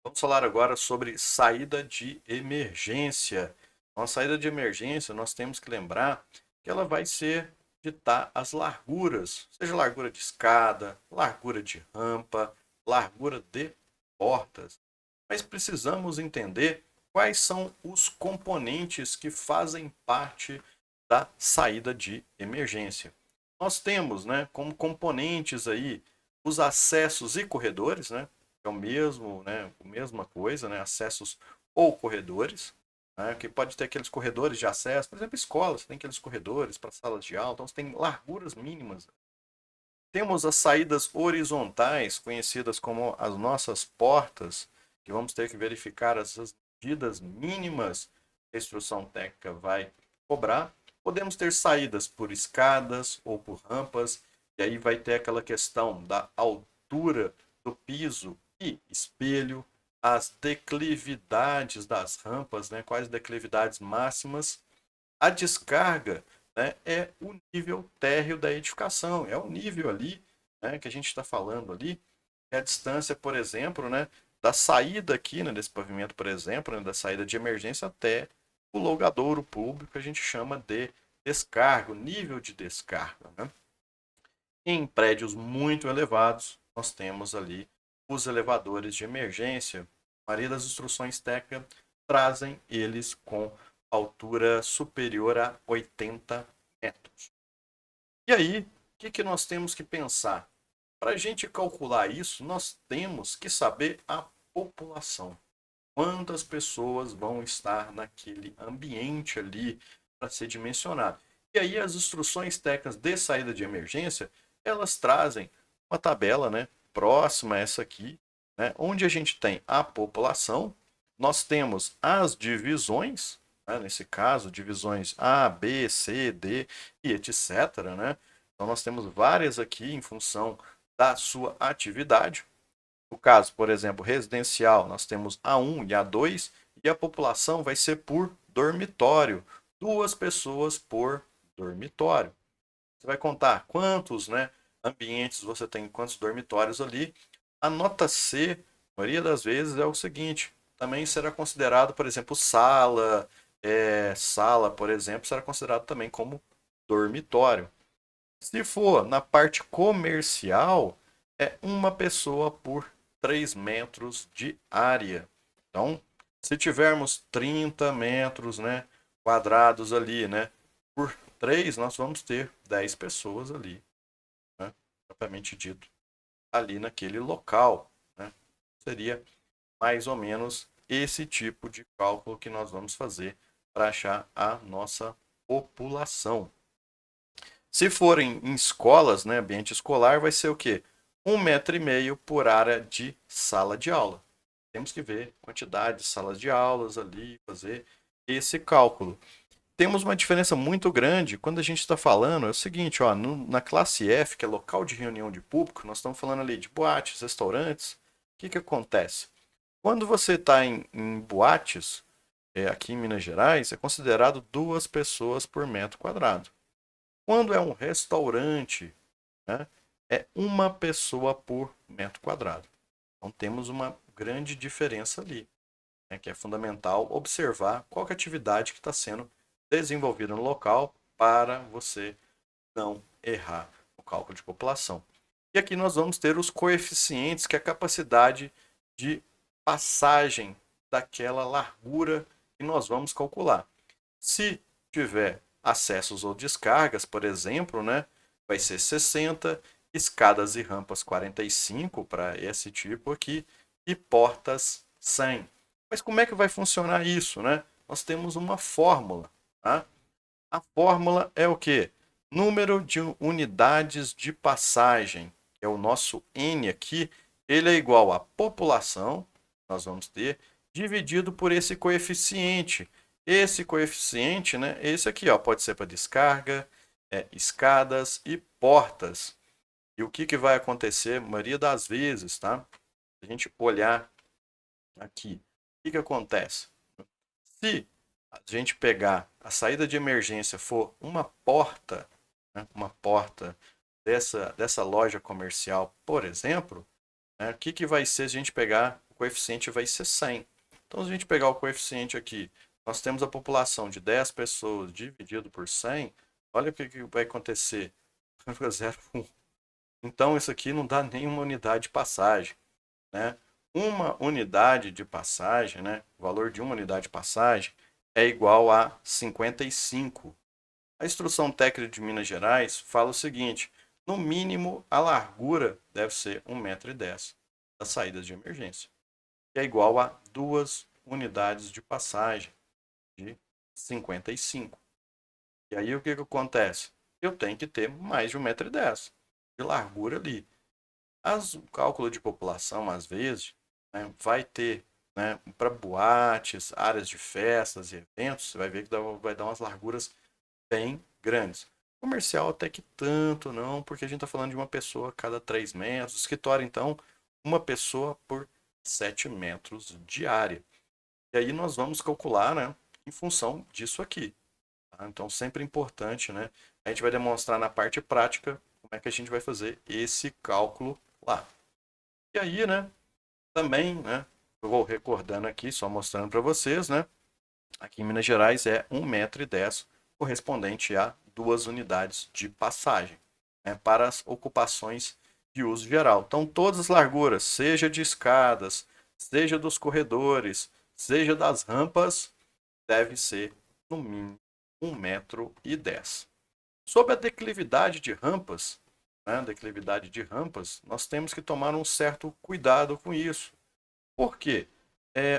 Vamos falar agora sobre saída de emergência. Uma saída de emergência, nós temos que lembrar que ela vai ser ditar as larguras, seja largura de escada, largura de rampa, largura de portas. Mas precisamos entender quais são os componentes que fazem parte da saída de emergência. Nós temos, né, como componentes aí os acessos e corredores, né? É o mesmo, né, a mesma coisa, né, acessos ou corredores, né, que pode ter aqueles corredores de acesso, por exemplo, escolas, tem aqueles corredores para salas de aula, então você tem larguras mínimas. Temos as saídas horizontais, conhecidas como as nossas portas, que vamos ter que verificar as medidas mínimas que a instrução técnica vai cobrar. Podemos ter saídas por escadas ou por rampas, e aí vai ter aquela questão da altura do piso e espelho, as declividades das rampas, né? Quais declividades máximas. A descarga, né, é o nível térreo da edificação, é o nível ali, né, que a gente está falando ali, é a distância, por exemplo, né, da saída aqui, né, desse pavimento, por exemplo, né, da saída de emergência até o logadouro público, que a gente chama de descarga, o nível de descarga. Né? Em prédios muito elevados, nós temos ali os elevadores de emergência. A maioria das instruções técnicas trazem eles com altura superior a 80 metros. E aí, o que nós temos que pensar? Para a gente calcular isso, nós temos que saber a população. Quantas pessoas vão estar naquele ambiente ali para ser dimensionado. E aí as instruções técnicas de saída de emergência, elas trazem uma tabela, né, próxima a essa aqui, né, onde a gente tem a população, nós temos as divisões, né, nesse caso, divisões A, B, C, D e etc. Né? Então nós temos várias aqui em função da sua atividade. No caso, por exemplo, residencial, nós temos A1 e A2 e a população vai ser por dormitório, duas pessoas por dormitório. Você vai contar quantos, né, ambientes você tem, quantos dormitórios ali. A nota C, a maioria das vezes, é o seguinte: também será considerado, por exemplo, sala, sala, por exemplo, será considerado também como dormitório. Se for na parte comercial, é uma pessoa por 3 metros de área. Então, se tivermos 30 metros, né, quadrados ali, né, por 3, nós vamos ter 10 pessoas ali, né, propriamente dito, ali naquele local. Né. Seria mais ou menos esse tipo de cálculo que nós vamos fazer para achar a nossa população. Se forem em escolas, né, ambiente escolar, vai ser o quê? 1,5 m por área de sala de aula. Temos que ver a quantidade de salas de aulas ali, fazer esse cálculo. Temos uma diferença muito grande quando a gente está falando, é o seguinte, ó, na classe F, que é local de reunião de público, nós estamos falando ali de boates, restaurantes. O que acontece? Quando você está em boates, aqui em Minas Gerais, é considerado 2 pessoas por metro quadrado. Quando é um restaurante, né, é uma pessoa por metro quadrado. Então temos uma grande diferença ali, né, que é fundamental observar qual é a atividade que está sendo desenvolvida no local para você não errar o cálculo de população. E aqui nós vamos ter os coeficientes, que é a capacidade de passagem daquela largura que nós vamos calcular. Se tiver acessos ou descargas, por exemplo, né, vai ser 60, escadas e rampas 45 para esse tipo aqui e portas 100. Mas como é que vai funcionar isso, né? Nós temos uma fórmula, tá? A fórmula é o quê? Número de unidades de passagem, que é o nosso N aqui, ele é igual à população, nós vamos ter, dividido por esse coeficiente. Esse coeficiente, né, esse aqui, ó, pode ser para descarga, escadas e portas. E o que vai acontecer, a maioria das vezes, tá? Se a gente olhar aqui, o que acontece? Se a gente pegar a saída de emergência for uma porta, né, uma porta dessa loja comercial, por exemplo, né, o que vai ser se a gente pegar o coeficiente vai ser 100. Então, se a gente pegar o coeficiente aqui, nós temos a população de 10 pessoas dividido por 100, olha o que vai acontecer. 0,01. Então, isso aqui não dá nenhuma unidade de passagem, né? Uma unidade de passagem, né? O valor de uma unidade de passagem é igual a 55. A instrução técnica de Minas Gerais fala o seguinte: no mínimo, a largura deve ser 1,10 m das saídas de emergência, que é igual a 2 unidades de passagem de 55. E aí o que acontece? Eu tenho que ter mais de 1,10 m de largura ali. O cálculo de população, às vezes, né, vai ter, né, para boates, áreas de festas e eventos, você vai ver que vai dar umas larguras bem grandes. Comercial até que tanto não, porque a gente está falando de uma pessoa a cada 3 metros. Escritório, então, uma pessoa por 7 metros de área. E aí nós vamos calcular, né, em função disso aqui. Tá? Então, sempre importante, né? A gente vai demonstrar na parte prática como é que a gente vai fazer esse cálculo lá. E aí, né, também, né, eu vou recordando aqui, só mostrando para vocês, né? Aqui em Minas Gerais é 1,10 m, correspondente a 2 unidades de passagem, né, para as ocupações de uso geral. Então, todas as larguras, seja de escadas, seja dos corredores, seja das rampas, deve ser no mínimo 1,10 m. Sobre a declividade de rampas, né, declividade de rampas, nós temos que tomar um certo cuidado com isso. Por quê?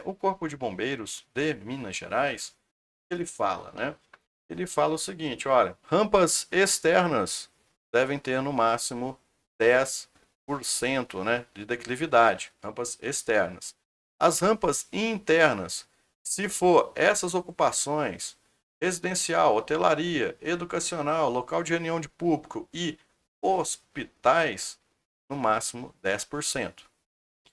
O Corpo de Bombeiros de Minas Gerais, ele fala, né? Ele fala o seguinte, olha, rampas externas devem ter no máximo 10%, né, de declividade, rampas externas. As rampas internas, se for essas ocupações, residencial, hotelaria, educacional, local de reunião de público e hospitais, no máximo 10%.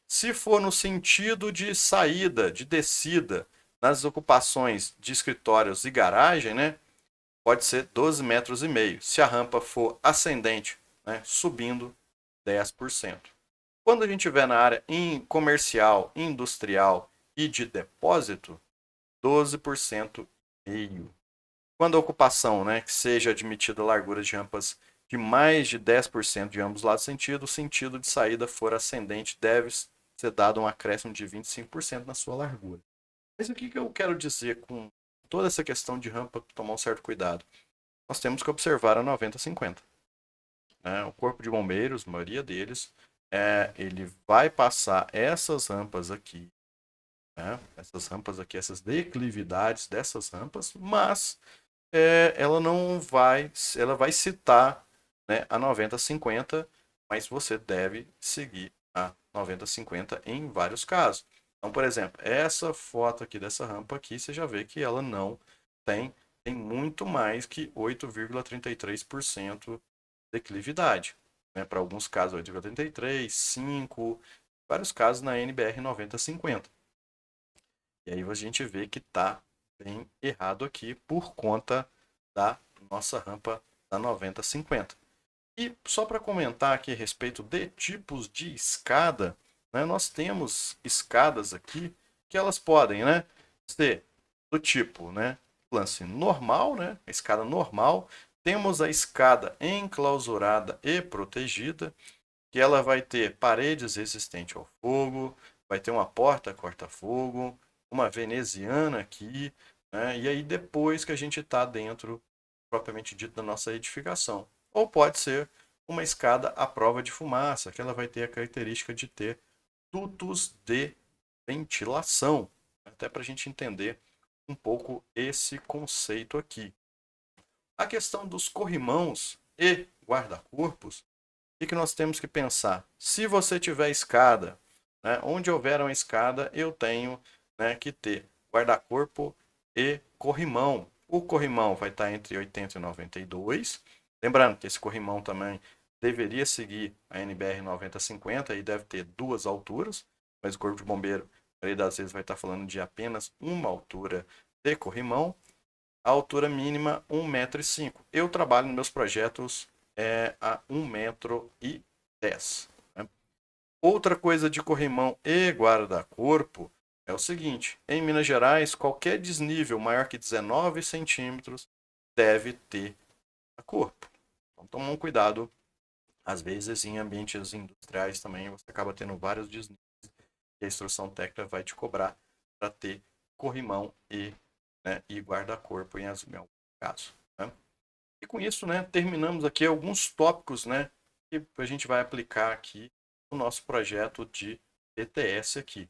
Se for no sentido de saída, de descida, nas ocupações de escritórios e garagem, né, pode ser 12,5 metros. Se a rampa for ascendente, né, subindo 10%. Quando a gente estiver na área comercial, industrial e de depósito, 12% meio. Quando a ocupação, né, que seja admitida largura de rampas de mais de 10% de ambos lados sentido, o sentido de saída for ascendente, deve ser dado um acréscimo de 25% na sua largura. Mas o que eu quero dizer com toda essa questão de rampa, tomar um certo cuidado? Nós temos que observar a 90-50. Né? O Corpo de Bombeiros, a maioria deles, ele vai passar essas rampas aqui, né? Essas rampas aqui, essas declividades dessas rampas, mas ela não vai, ela vai citar, né, a 90-50, mas você deve seguir a 90-50 em vários casos. Então, por exemplo, essa foto aqui dessa rampa aqui, você já vê que ela não tem muito mais que 8,33% declividade. Né? Para alguns casos, 8,33, 5, vários casos na NBR 90-50. E aí a gente vê que está bem errado aqui por conta da nossa rampa da 90-50. E só para comentar aqui a respeito de tipos de escada, né, nós temos escadas aqui que elas podem, né, ser do tipo, né, lance normal, né, a escada normal. Temos a escada enclausurada e protegida, que ela vai ter paredes resistentes ao fogo, vai ter uma porta corta-fogo, uma veneziana aqui, né? E aí depois que a gente está dentro, propriamente dito, da nossa edificação. Ou pode ser uma escada à prova de fumaça, que ela vai ter a característica de ter dutos de ventilação, até para a gente entender um pouco esse conceito aqui. A questão dos corrimãos e guarda-corpos, o que nós temos que pensar? Se você tiver escada, né, onde houver uma escada, eu tenho, né, que ter guarda-corpo e corrimão. O corrimão vai estar entre 80 e 92. Lembrando que esse corrimão também deveria seguir a NBR 90-50 e deve ter duas alturas, mas o Corpo de Bombeiro, a maioria das vezes, vai estar falando de apenas uma altura de corrimão. A altura mínima 1,05 m. Eu trabalho nos meus projetos a 1,10 m. Né? Outra coisa de corrimão e guarda-corpo é o seguinte: em Minas Gerais, qualquer desnível maior que 19 centímetros deve ter corpo. Então, toma um cuidado. Às vezes, em ambientes industriais também, você acaba tendo vários desníveis e a instrução técnica vai te cobrar para ter corrimão e guarda-corpo em alguns casos. Né? E com isso, né, terminamos aqui alguns tópicos, né, que a gente vai aplicar aqui no nosso projeto de BTS aqui.